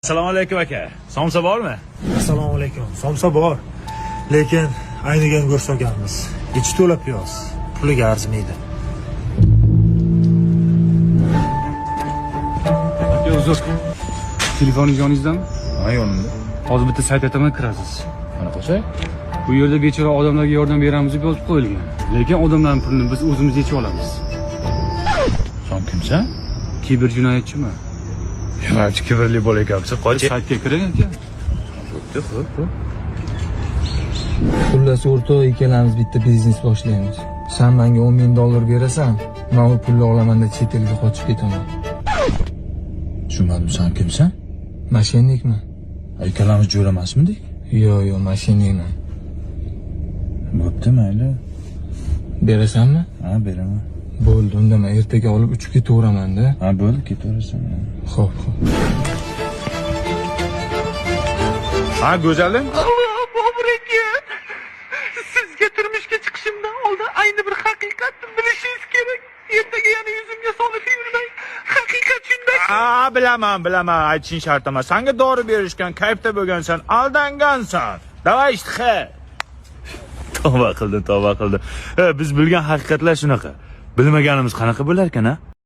Assalomu alaykum aka. Somsa bormi? Assalomu alaykum. Somsa bor. Lekin aynigan ko'rsatganmiz. Ichi to'la piyoz. Puliga arzimaydi. Aka uzr. Telefoningiz yoningizdami? Ha, yonimda. Hozir bitta sayt aytaman, kirasiz. Qanaqa? Bu yerda bechora odamlarga yordam beramiz deb yozib qo'yilgan. Lekin odamlarning pulini biz o'zimiz yechib olamiz. Sen kimsan? Kiber jinoyatchimi? Yo'q, kibrli bo'la ekansiz. Qoch. Saytga kiring aka. Xo'p. Xullas o'rtoq ikkalamiz bitta biznes boshlaymiz. Sen menga $10,000 berasan, men u pulni olaman-da chet elga qochib ketaman. Tushunmadim, sen kimsan? Mashinnikman. Ikkalamiz jo'ramasmidik? Yo'q, mashinnikman. Bo'pti, mayli. Berasanmi? Ha, beraman. Bo'ldi, unda men ertaga olib uchib ketaveraman-da. Ha, bo'ldi, ketaverasan. Xo'p. Ha, go'zalim. Bobur aka, sizga turmushga chiqishimdan oldin ayni bir haqiqatni bilishingiz kerak. Ertaga yana yuzimga solib yurmang. Haqiqat shunday. Bilaman. Aytishing shart emas. Senga dori berishgan, kayfda bo'lgansan, aldangansan. Davay ishtiha. Tavba qildi. Biz bilgan haqiqatlar shunaqa. Bilmaganimiz qanaqa bo'lar ekan, ha?